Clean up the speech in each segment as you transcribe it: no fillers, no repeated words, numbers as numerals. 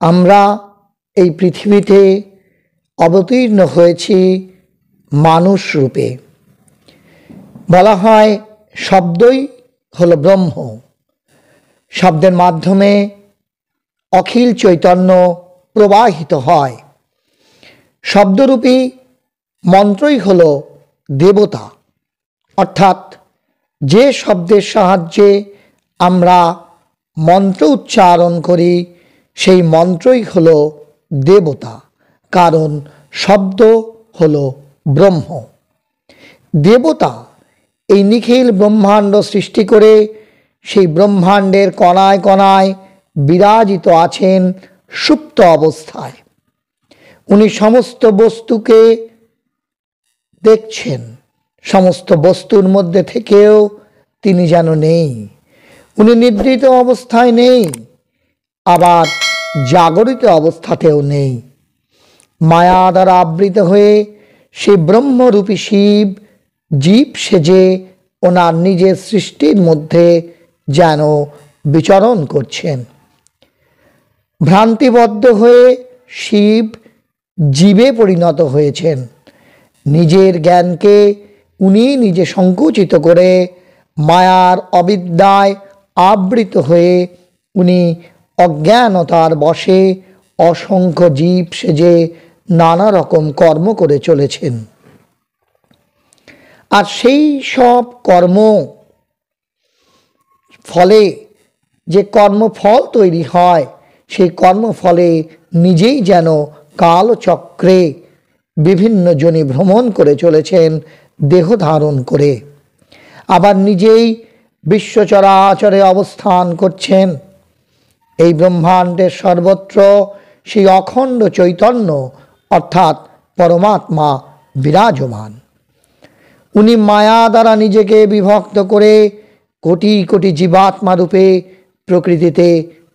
আমরা এই পৃথিবীতে অবতীর্ণ হয়েছি মানুষ রূপে। বলা হয় শব্দই হলো ব্রহ্ম। শব্দের মাধ্যমে অখিল চৈতন্য প্রবাহিত হয়। শব্দরূপী মন্ত্রই হলো দেবতা, অর্থাৎ যে শব্দের সাহায্যে আমরা মন্ত্র উচ্চারণ করি সেই মন্ত্রই হলো দেবতা, কারণ শব্দ হলো ব্রহ্ম। দেবতা এই নিখিল ব্রহ্মাণ্ড সৃষ্টি করে সেই ব্রহ্মাণ্ডের কণায় কণায় বিরাজিত আছেন সুপ্ত অবস্থায়। উনি সমস্ত বস্তুকে দেখছেন, সমস্ত বস্তুর মধ্যে থেকেও তিনি যেন নেই। উনি নিদ্রিত অবস্থায় নেই, আবার জাগরিত অবস্থাতেও নেই। মায়া দ্বারা আবৃত হয়ে সেই ব্রহ্মরূপী শিব জীব সেজে ওনার নিজের সৃষ্টির মধ্যে যেন বিচরণ করছেন। ভ্রান্তিবদ্ধ হয়ে শিব জীবে পরিণত হয়েছেন। নিজের জ্ঞানকে উনি নিজে সংকুচিত করে মায়ার অবিদ্যায় আবৃত হয়ে উনি অজ্ঞানতার বশে অসংখ্য জীব সেজে নানা রকম কর্ম করে চলেছেন। আর সেই সব কর্ম ফলে যে কর্মফল তৈরি হয়, সেই কর্মফলে নিজেই যেন কালচক্রে বিভিন্ন জনি ভ্রমণ করে চলেছেন দেহ ধারণ করে। আবার নিজেই বিশ্ব চরাচরে অবস্থান করছেন। এই ব্রহ্মাণ্ডের সর্বত্র সেই অখণ্ড চৈতন্য অর্থাৎ পরমাত্মা বিরাজমান। উনি মায়া দ্বারা নিজেকে বিভক্ত করে কোটি কোটি জীবাত্মা রূপে প্রকৃতিতে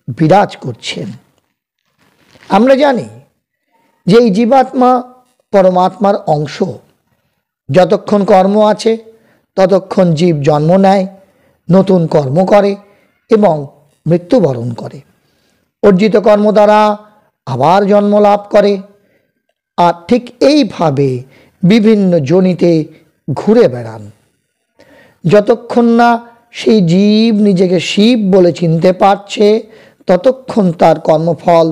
বিরাজ করছেন। আমরা জানি যে এই জীবাত্মা পরমাত্মার অংশ। যতক্ষণ কর্ম আছে ততক্ষণ জীব জন্ম নেয়, নতুন কর্ম করে এবং মৃত্যুবরণ করে। অর্জিত কর্ম দ্বারা আবার জন্ম লাভ করে। আর ঠিক এইভাবে বিভিন্ন যোনিতে ঘুরে বেড়ান। যতক্ষণ না সেই জীব নিজেকে শিব বলে চিনতে পারছে ততক্ষণ তার কর্মফল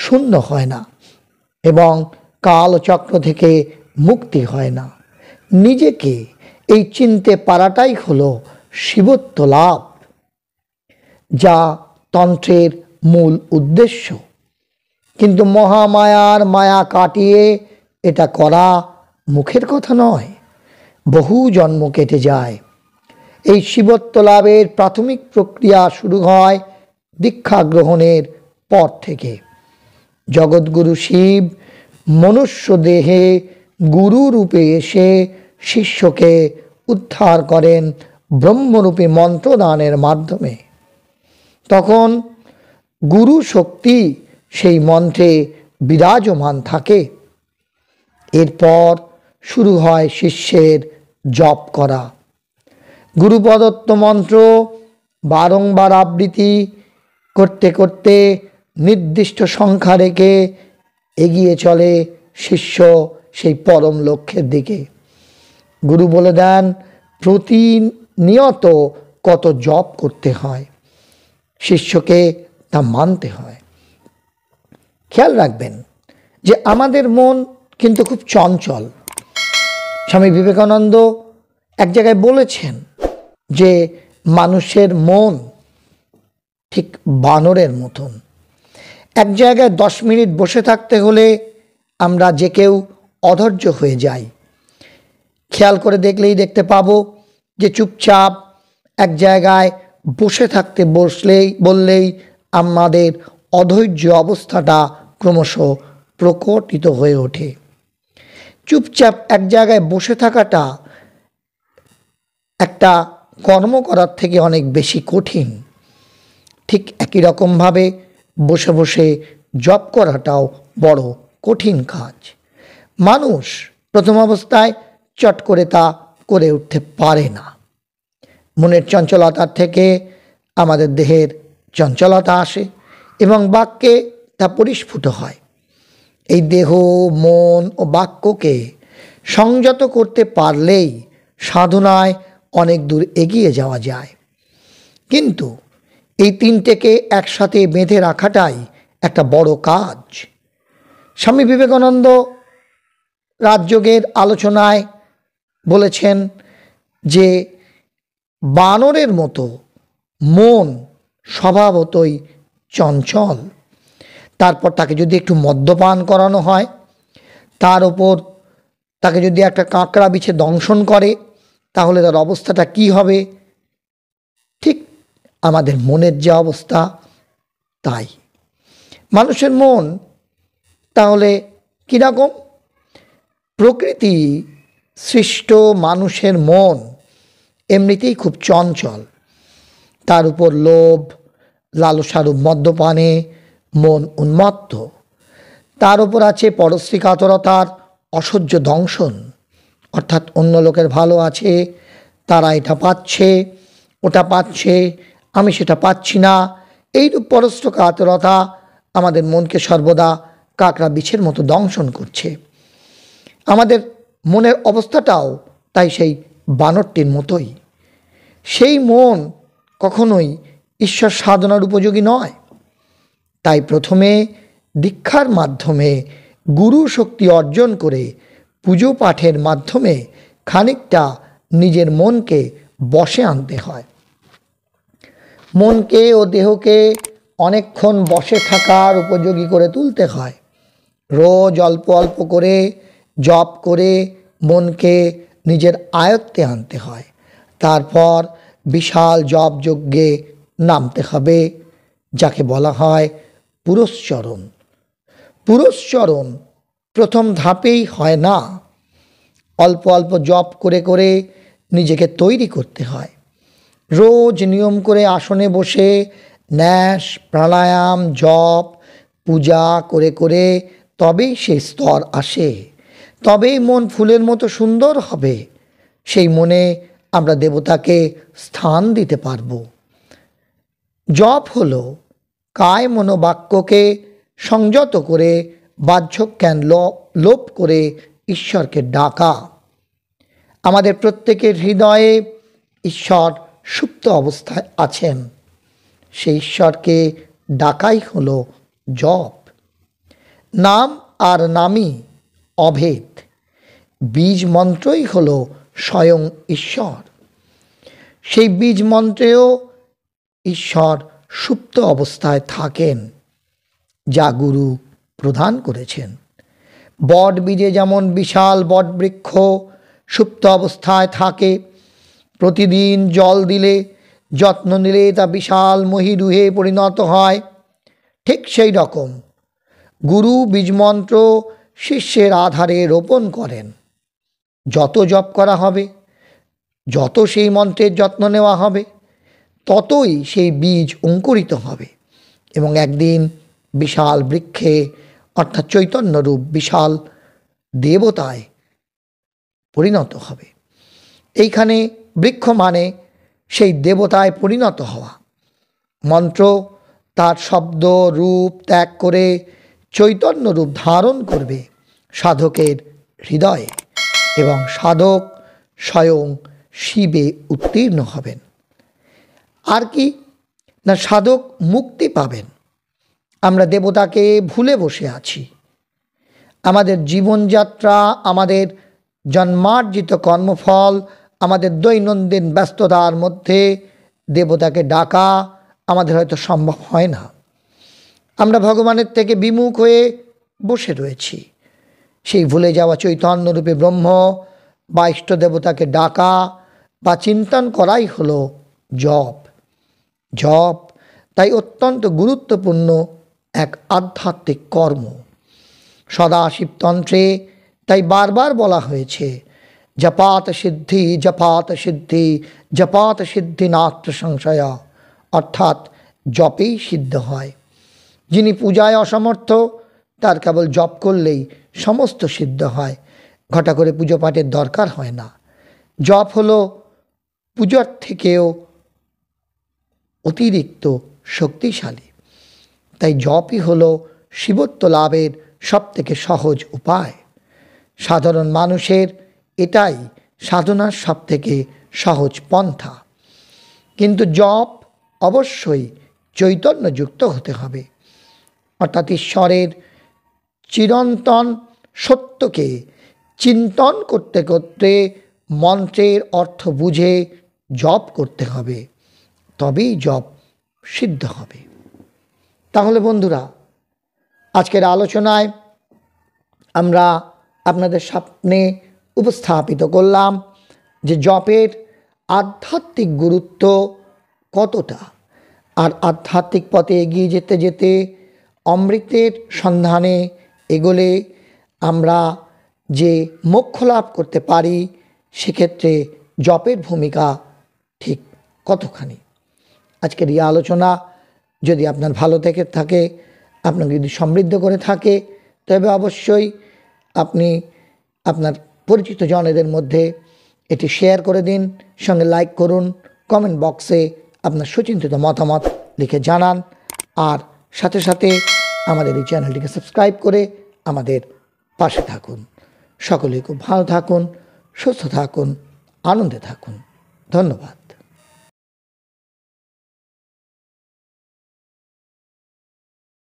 শূন্য হয় না এবং কালচক্র থেকে মুক্তি হয় না। নিজেকে এই চিনতে পারাটাই হলো শিবত্ব লাভ, যা তন্ত্রের মূল উদ্দেশ্য। কিন্তু মহামায়ার মায়া কাটিয়ে এটা করা মুখের কথা নয়, বহু জন্ম কেটে যায়। এই শিবত্ব লাভের প্রাথমিক প্রক্রিয়া শুরু হয় দীক্ষা গ্রহণের পর থেকে। জগৎগুরু শিব মনুষ্য দেহে গুরু রূপে এসে শিষ্যকে উদ্ধার করেন ব্রহ্মরূপী মন্ত্রদানের মাধ্যমে। তখন গুরু শক্তি সেই মন্ত্রে বিরাজমান থাকে। এরপর শুরু হয় শিষ্যের জপ করা। গুরু প্রদত্ত মন্ত্র বারংবার আবৃত্তি করতে করতে নির্দিষ্ট সংখ্যা রেখে এগিয়ে চলে শিষ্য সেই পরম লক্ষ্যের দিকে। গুরু বলে দেন প্রতিনিয়ত কত জপ করতে হয়, শিষ্যকে তা মানতে হয়। খেয়াল রাখবেন যে আমাদের মন কিন্তু খুব চঞ্চল। স্বামী বিবেকানন্দ এক জায়গায় বলেছেন যে মানুষের মন ঠিক বানরের মতন। এক জায়গায় 10 মিনিট বসে থাকতে হলে আমরা যে কেউ অধৈর্য হয়ে যাই। খেয়াল করে দেখলেই দেখতে পাবো যে চুপচাপ এক জায়গায় বসে থাকতে বললেই আমাদের অধৈর্য অবস্থাটা ক্রমশ প্রকটিত হয়ে ওঠে। চুপচাপ এক জায়গায় বসে থাকাটা একটা কর্ম করার থেকে অনেক বেশি কঠিন। ঠিক একই রকমভাবে বসে বসে জপ করাটাও বড় কঠিন কাজ। মানুষ প্রথম অবস্থায় চট করে তা করে উঠতে পারে না। মনের চঞ্চলতার থেকে আমাদের দেহের চঞ্চলতা আসে এবং বাক্যে তা পরিস্ফুট হয়। এই দেহ, মন ও বাক্যকে সংযত করতে পারলেই সাধনায় অনেক দূর এগিয়ে যাওয়া যায়। কিন্তু এই তিনটেকে একসাথে বেঁধে রাখাটাই একটা বড় কাজ। স্বামী বিবেকানন্দ রাজযোগের আলোচনায় বলেছেন যে বানরের মতো মন স্বভাবতই চঞ্চল। তারপর তাকে যদি একটু মদ্যপান করানো হয়, তার ওপর তাকে যদি একটা কাঁকড়া বিছে দংশন করে, তাহলে তার অবস্থাটা কি হবে? ঠিক আমাদের মনের যে অবস্থা তাই। মানুষের মন তাহলে কীরকম? প্রকৃতি সৃষ্ট মানুষের মন এমনিতেই খুব চঞ্চল। তার উপর লোভ, লালসারূপ মদ্যপানে মন উন্মত্ত। তার উপর আছে পরশ্রী কাতরতার অসহ্য দংশন, অর্থাৎ অন্য লোকের ভালো আছে, তারা এটা পাচ্ছে, ওটা পাচ্ছে, আমি সেটা পাচ্ছি না। এইরূপ পরশ্রী কাতরতা আমাদের মনকে সর্বদা কাঁকড়া বিছের মতো দংশন করছে। আমাদের মনের অবস্থাটাও তাই সেই বানরটির মতোই। সেই মন কখনোই ঈশ্বর সাধনার উপযোগী নয়। তাই প্রথমে দীক্ষার মাধ্যমে গুরু শক্তি অর্জন করে পুজো পাঠের মাধ্যমে খানিকটা নিজের মনকে বশে আনতে হয়। মনকে ও দেহকে অনেকক্ষণ বশে থাকার উপযোগী করে তুলতে হয়। রোজ অল্প অল্প করে জপ করে মনকে নিজের আয়ত্তে আনতে হয়। তারপর বিশাল জপ যজ্ঞে নামতে হবে, যাকে বলা হয় পুরস্চরণ। পুরস্চরণ প্রথম ধাপেই হয় না। অল্প অল্প জপ করে করে নিজেকে তৈরি করতে হয়। রোজ নিয়ম করে আসনে বসে ন্যাস, প্রাণায়াম, জপ, পূজা করে করে তবেই সেই স্তর আসে। তবেই মন ফুলের মতো সুন্দর হবে। সেই মনে আমরা দেবতাকে স্থান দিতে পারব। জপ হলো কায় মনোবাক্যকে সংযত করে বাহ্য জ্ঞান লোপ করে ঈশ্বরকে ডাকা। আমাদের প্রত্যেকের হৃদয়ে ঈশ্বর সুপ্ত অবস্থায় আছেন। সেই ঈশ্বরকে ডাকাই হলো জপ। নাম আর নামই অভেদ। বীজ মন্ত্রই হলো স্বয়ং ঈশ্বর। সেই বীজ মন্ত্রেও ঈশ্বর সুপ্ত অবস্থায় থাকেন, যা গুরু প্রদান করেছেন। বট বীজে যেমন বিশাল বটবৃক্ষ সুপ্ত অবস্থায় থাকে, প্রতিদিন জল দিলে, যত্ন নিলে তা বিশাল মহীরুহে পরিণত হয়, ঠিক সেই রকম গুরু বীজমন্ত্র শিষ্যের আধারে রোপণ করেন। যত জপ করা হবে, যত সেই মন্ত্রের যত্ন নেওয়া হবে, ততই সেই বীজ অঙ্কুরিত হবে এবং একদিন বিশাল বৃক্ষে অর্থাৎ চৈতন্যরূপ বিশাল দেবতায় পরিণত হবে। এইখানে বৃক্ষ মানে সেই দেবতায় পরিণত হওয়া। মন্ত্র তার শব্দ রূপ ত্যাগ করে চৈতন্য রূপ ধারণ করবে সাধকের হৃদয়ে এবং সাধক স্বয়ং শিবে উত্তীর্ণ হবেন। আর কি না, সাধক মুক্তি পাবেন। আমরা দেবতাকে ভুলে বসে আছি। আমাদের জীবনযাত্রা, আমাদের জন্মার্জিত কর্মফল, আমাদের দৈনন্দিন ব্যস্ততার মধ্যে দেবতাকে ডাকা আমাদের হয়তো সম্ভব হয় না। আমরা ভগবানের থেকে বিমুখ হয়ে বসে রয়েছি। সেই ভুলে যাওয়া চৈতন্যরূপে ব্রহ্ম বা ইষ্ট দেবতাকে ডাকা বা চিন্তন করাই হলো জপ। জপ তাই অত্যন্ত গুরুত্বপূর্ণ এক আধ্যাত্মিক কর্ম। সদাশিবতন্ত্রে তাই বারবার বলা হয়েছে, জপাত সিদ্ধি, জপাত সিদ্ধি, জপাত সিদ্ধি নাত্র সংশয়, অর্থাৎ জপেই সিদ্ধ হয়। যিনি পূজায় অসমর্থ, তার কেবল জপ করলেই সমস্ত সিদ্ধ হয়। ঘটা করে পুজো পাঠের দরকার হয় না। জপ হলো পূজার থেকেও অতিরিক্ত শক্তিশালী। তাই জপই হলো শিবত্ব লাভের সবথেকে সহজ উপায়। সাধারণ মানুষের এটাই সাধনার সবথেকে সহজ পন্থা। কিন্তু জপ অবশ্যই চৈতন্যযুক্ত হতে হবে, অর্থাৎ ঈশ্বরের চিরন্তন সত্যকে চিন্তন করতে করতে মন্ত্রের অর্থ বুঝে জপ করতে হবে, তবেই জপ সিদ্ধ হবে। তাহলে বন্ধুরা, আজকের আলোচনায় আমরা আপনাদের সামনে উপস্থাপিত করলাম যে জপের আধ্যাত্মিক গুরুত্ব কতটা, আর আধ্যাত্মিক পথে এগিয়ে যেতে যেতে অমৃতের সন্ধানে এগোলে আমরা যে মোক্ষ লাভ করতে পারি, সেক্ষেত্রে জপের ভূমিকা ঠিক কতখানি। আজকের এই আলোচনা যদি আপনার ভালো থেকে থাকে, আপনাকে যদি সমৃদ্ধ করে থাকে, তবে অবশ্যই আপনি আপনার পরিচিত জনেদের মধ্যে এটি শেয়ার করে দিন, সঙ্গে লাইক করুন, কমেন্ট বক্সে আপনার সুচিন্তিত মতামত লিখে জানান, আর সাথে সাথে আমাদের এই চ্যানেলটিকে সাবস্ক্রাইব করে আমাদের পাশে থাকুন। সকলেই খুব ভালো থাকুন, সুস্থ থাকুন, আনন্দে থাকুন। ধন্যবাদ।